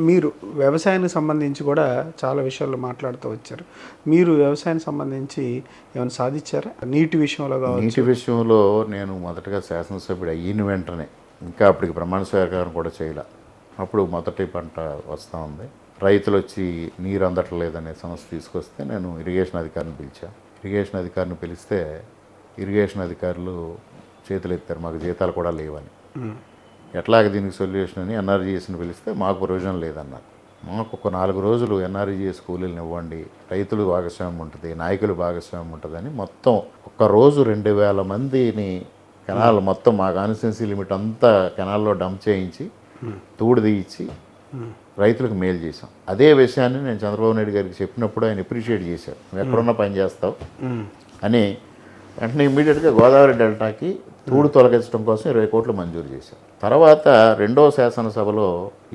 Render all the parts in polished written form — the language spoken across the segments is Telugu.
మీరు వ్యవసాయానికి సంబంధించి కూడా చాలా విషయాల్లో మాట్లాడుతూ వచ్చారు. మీరు వ్యవసాయానికి సంబంధించి ఏమైనా సాధించారా? నీటి విషయంలో కావచ్చు. నీటి విషయంలో నేను మొదటగా శాసనసభ్యుడు అయిన వెంటనే, ఇంకా అప్పటికి ప్రమాణ స్వీకారం కూడా చేయలే, అప్పుడు మొదటి పంట వస్తూ ఉంది. రైతులు వచ్చి నీరు అందట్లేదనే సమస్య తీసుకొస్తే నేను ఇరిగేషన్ అధికారిని పిలిచాను. ఇరిగేషన్ అధికారిని పిలిస్తే ఇరిగేషన్ అధికారులు చేతులు ఎత్తారు, మాకు జీతాలు కూడా లేవని. ఎట్లాగ దీనికి సొల్యూషన్ అని ఎన్ఆర్జీఎస్ని పిలిస్తే మాకు ప్రొవిజన్ లేదన్నారు. మాకు ఒక 4 రోజులు ఎన్ఆర్జీఎస్ కూలీలను ఇవ్వండి, రైతులు భాగస్వామ్యం ఉంటుంది, నాయకులు భాగస్వామ్యం ఉంటుందని మొత్తం ఒక్కరోజు 2000 మందిని కెనాల్ మొత్తం మా కాన్స్టిట్యున్సీ లిమిట్ అంతా కెనాల్లో డంప్ చేయించి తూడు తీయించి రైతులకు మేలు చేశాం. అదే విషయాన్ని నేను చంద్రబాబు నాయుడు గారికి చెప్పినప్పుడు ఆయన అప్రిషియేట్ చేశారు. నువ్వు ఎక్కడున్నా పని చేస్తావు అని. వెంటనే ఇమ్మీడియట్గా గోదావరి డెల్టాకి తూడు తొలగించడం కోసం 20 కోట్లు మంజూరు చేశారు. తర్వాత రెండో శాసనసభలో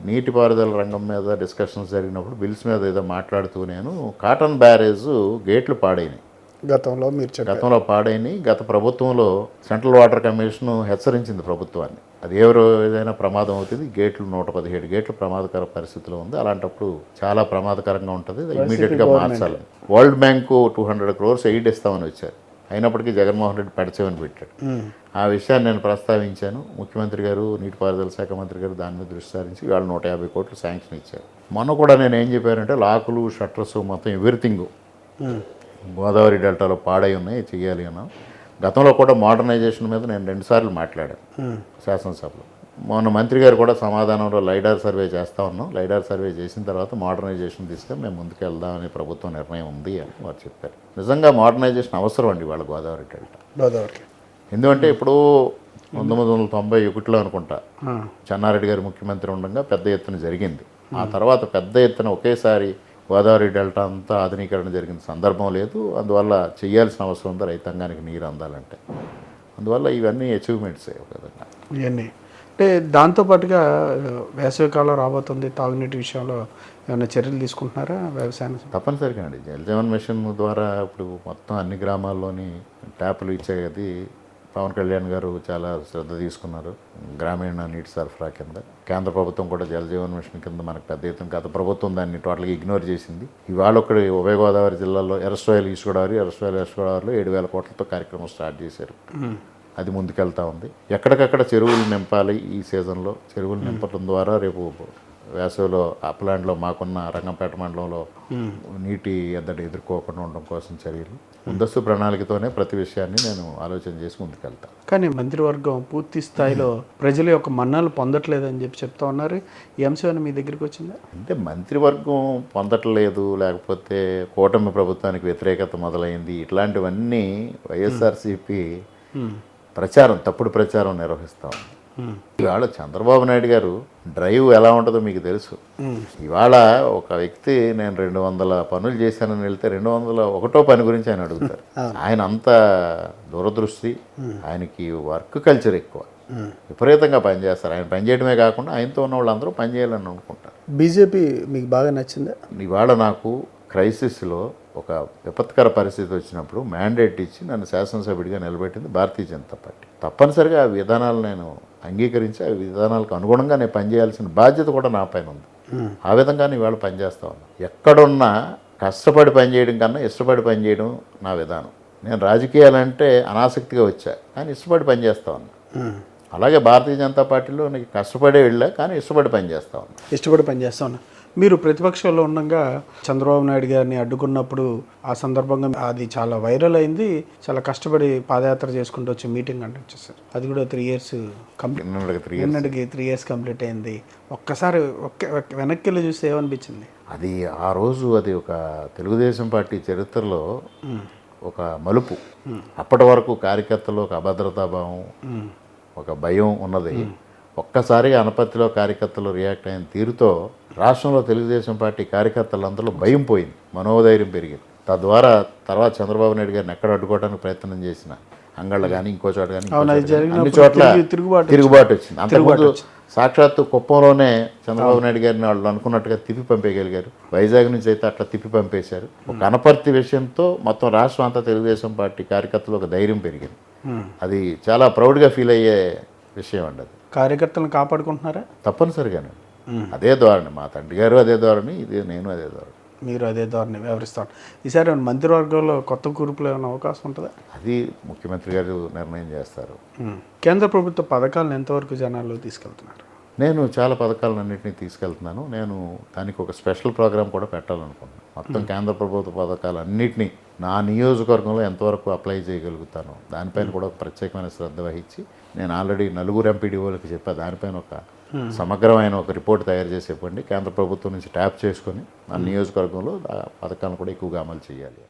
నీటిపారుదల రంగం మీద డిస్కషన్స్ జరిగినప్పుడు బిల్స్ మీద ఏదో మాట్లాడుతూ నేను కాటన్ బ్యారేజ్ గేట్లు పాడైనాయి, గతంలో పాడైనాయి. గత ప్రభుత్వంలో సెంట్రల్ వాటర్ కమిషన్ హెచ్చరించింది ప్రభుత్వాన్ని, అది ఏదైనా ప్రమాదం అవుతుంది, గేట్లు 117 గేట్లు ప్రమాదకర పరిస్థితిలో ఉంది, అలాంటప్పుడు చాలా ప్రమాదకరంగా ఉంటుంది, ఇమీడియట్గా మార్చాలి. వరల్డ్ బ్యాంకు 200 crores ఎయిడ్ ఇస్తామని వచ్చారు, అయినప్పటికీ జగన్మోహన్ రెడ్డి పెడచేవని పెట్టాడు. ఆ విషయాన్ని నేను ప్రస్తావించాను. ముఖ్యమంత్రి గారు, నీటిపారుదల శాఖ మంత్రి గారు దాని మీద దృష్టి సారించి వాళ్ళు 150 కోట్లు శాంక్షన్ ఇచ్చారు. మొన్న కూడా నేను ఏం చెప్పానంటే లాకులు, షట్టర్స్ మొత్తం ఎవ్రీథింగ్ గోదావరి డెల్టాలో పాడై ఉన్నాయి, చెయ్యాలి అన్నాం. గతంలో కూడా మోడర్నైజేషన్ మీద నేను 2 సార్లు మాట్లాడాను శాసనసభలో. మొన్న మంత్రి గారు కూడా సమాధానంలో లైడార్ సర్వే చేస్తూ ఉన్నాం, లైడార్ సర్వే చేసిన తర్వాత మోడర్నైజేషన్ తీసుకొని మేము ముందుకు వెళ్దామని ప్రభుత్వం నిర్ణయం ఉంది అని వారు చెప్పారు. నిజంగా మోడర్నైజేషన్ అవసరం అండి వాళ్ళ గోదావరి డెల్టా. ఎందుకంటే ఇప్పుడు 1991లో అనుకుంటా చెన్నారెడ్డి గారు ముఖ్యమంత్రి ఉండగా పెద్ద ఎత్తున జరిగింది. ఆ తర్వాత పెద్ద ఎత్తున ఒకేసారి గోదావరి డెల్టా అంతా ఆధునీకరణ జరిగిన సందర్భం లేదు. అందువల్ల చేయాల్సిన అవసరం ఉంది రైతాంగానికి నీరు అందాలంటే. అందువల్ల ఇవన్నీ అచీవ్మెంట్సే ఒక విధంగా. ఇవన్నీ అంటే దాంతోపాటుగా వేసవికాలం రాబోతుంది, తాగునీటి విషయంలో ఏమైనా చర్యలు తీసుకుంటున్నారా వ్యవసాయానికి? తప్పనిసరిగా అండి. జల్ జీవన్ మిషన్ ద్వారా ఇప్పుడు మొత్తం అన్ని గ్రామాల్లోని ట్యాపులు ఇచ్చేది పవన్ కళ్యాణ్ గారు చాలా శ్రద్ధ తీసుకున్నారు. గ్రామీణ నీటి సరఫరా కింద కేంద్ర ప్రభుత్వం కూడా జల్ జీవన్ మిషన్ కింద మనకు పెద్ద ఎత్తున గత ప్రభుత్వం దాన్ని టోటల్గా ఇగ్నోర్ చేసింది. ఇవాళ ఒకటి ఉభయ గోదావరి జిల్లాలో ఎర్రస్ట్రాయల్ ఈస్ట్ గోదావరి, ఎర్రస్ట్రాయల్ వెస్ట్ గోదావరిలో 7,000 కోట్లతో కార్యక్రమం స్టార్ట్ చేశారు. అది ముందుకెళ్తా ఉంది. ఎక్కడికక్కడ చెరువులు నింపాలి. ఈ సీజన్లో చెరువులు నింపడం ద్వారా రేపు వేసవిలో అప్లాండ్లో మాకున్న రంగంపేట మండలంలో నీటి ఎద్దడి ఎదుర్కోకుండా ఉండడం కోసం చర్యలు, ముందస్తు ప్రణాళికతోనే ప్రతి విషయాన్ని నేను ఆలోచన చేసి ముందుకెళ్తాను. కానీ మంత్రివర్గం పూర్తి స్థాయిలో ప్రజల యొక్క మన్నలు పొందట్లేదని చెప్తా ఉన్నారు. ఈ అంశం మీ దగ్గరికి వచ్చిందా? అంటే మంత్రివర్గం పొందట్లేదు, లేకపోతే కూటమి ప్రభుత్వానికి వ్యతిరేకత మొదలైంది, ఇట్లాంటివన్నీ వైఎస్ఆర్సీపీ ప్రచారం, తప్పుడు ప్రచారం నిర్వహిస్తాం. ఇవాళ చంద్రబాబు నాయుడు గారు డ్రైవ్ ఎలా ఉంటుందో మీకు తెలుసు. ఇవాళ ఒక వ్యక్తి నేను 200 పనులు చేశానని వెళ్తే 201వ పని గురించి ఆయన అడుగుతారు. ఆయన అంత దూరదృష్టి, ఆయనకి వర్క్ కల్చర్ ఎక్కువ, విపరీతంగా పనిచేస్తారు. ఆయన పనిచేయడమే కాకుండా ఆయనతో ఉన్న వాళ్ళందరూ పనిచేయాలని అనుకుంటారు. బీజేపీ మీకు బాగా నచ్చిందా? ఇవాళ నాకు క్రైసిస్లో ఒక విపత్కర పరిస్థితి వచ్చినప్పుడు మ్యాండేట్ ఇచ్చి నన్ను శాసనసభ్యుడిగా నిలబెట్టింది భారతీయ జనతా పార్టీ. తప్పనిసరిగా ఆ విధానాలు నేను అంగీకరించి ఆ విధానాలకు అనుగుణంగా నేను పనిచేయాల్సిన బాధ్యత కూడా నా పైన ఉంది. ఆ విధంగా నేను ఇవాళ పనిచేస్తా ఉన్నాను. ఎక్కడున్నా కష్టపడి పనిచేయడం కన్నా ఇష్టపడి పనిచేయడం నా విధానం. నేను రాజకీయాలంటే అనాసక్తిగా వచ్చా, కానీ ఇష్టపడి పనిచేస్తా ఉన్నా. అలాగే భారతీయ జనతా పార్టీలో నీకు కష్టపడే వెళ్ళా, కానీ ఇష్టపడి పనిచేస్తా ఉన్నా. మీరు ప్రతిపక్షంలో ఉండగా చంద్రబాబు నాయుడు గారిని అడ్డుకున్నప్పుడు ఆ సందర్భంగా అది చాలా వైరల్ అయింది. చాలా కష్టపడి పాదయాత్ర చేసుకుంటూ వచ్చి మీటింగ్ కండక్ట్ చేశారు. అది కూడా 3 years కంప్లీట్, 3 years కంప్లీట్ అయింది. ఒక్కసారి వెనక్కి వెళ్ళి చూస్తే ఏమనిపించింది? అది ఆ రోజు అది ఒక తెలుగుదేశం పార్టీ చరిత్రలో ఒక మలుపు. అప్పటి వరకు కార్యకర్తలు ఒక అభద్రతాభావం, ఒక భయం ఉన్నది. ఒక్కసారిగా అనపత్తిలో కార్యకర్తలు రియాక్ట్ అయిన తీరుతో రాష్ట్రంలో తెలుగుదేశం పార్టీ కార్యకర్తలందరిలో భయం పోయింది, మనోధైర్యం పెరిగింది. తద్వారా తర్వాత చంద్రబాబు నాయుడు గారిని ఎక్కడ అడ్డుకోవడానికి ప్రయత్నం చేసిన అంగళ్ళ కానీ ఇంకో చోట కానీ అన్ని చోట్ల తిరుగుబాటు వచ్చింది. అంతకుముందు సాక్షాత్తు కుప్పంలోనే చంద్రబాబు నాయుడు గారిని వాళ్ళు అనుకున్నట్టుగా తిప్పి పంపేయగలిగారు. వైజాగ్ నుంచి అయితే అట్లా తిప్పి పంపేశారు. ఒక అనపర్తి విషయంతో మొత్తం రాష్ట్రం అంతా తెలుగుదేశం పార్టీ కార్యకర్తలు ఒక ధైర్యం పెరిగింది. అది చాలా ప్రౌడ్గా ఫీల్ అయ్యే విషయం అండి. అది కార్యకర్తలను కాపాడుకుంటున్నారా? తప్పనిసరిగానే. అదే ధోరణి, మా తండ్రి గారు అదే ధోరణి, ఇది నేను అదే ధోరణి. మీరు అదే ధోరణి వ్యవహరిస్తాను. ఈసారి ఏమైనా మంత్రివర్గంలో కొత్త కూర్పులు ఏమైనా అవకాశం ఉంటుందా? అది ముఖ్యమంత్రి గారు నిర్ణయం చేస్తారు. కేంద్ర ప్రభుత్వ పథకాలను ఎంతవరకు జనాల్లో తీసుకెళ్తున్నారు? నేను చాలా పథకాలన్నింటినీ తీసుకెళ్తున్నాను. నేను దానికి ఒక స్పెషల్ ప్రోగ్రామ్ కూడా పెట్టాలనుకుంటున్నాను. మొత్తం కేంద్ర ప్రభుత్వ పథకాలన్నింటినీ నా నియోజకవర్గంలో ఎంతవరకు అప్లై చేయగలుగుతాను దానిపైన కూడా ఒక ప్రత్యేకమైన శ్రద్ధ వహించి, నేను ఆల్రెడీ 4 ఎంపీడీఓలకు చెప్పా, దానిపైన ఒక సమగ్రమైన ఒక రిపోర్ట్ తయారు చేసి ఇవ్వండి, కేంద్ర ప్రభుత్వం నుంచి ట్యాప్ చేసుకొని నా నియోజకవర్గంలో ఆ పథకాలను కూడా ఎక్కువగా అమలు చేయాలి.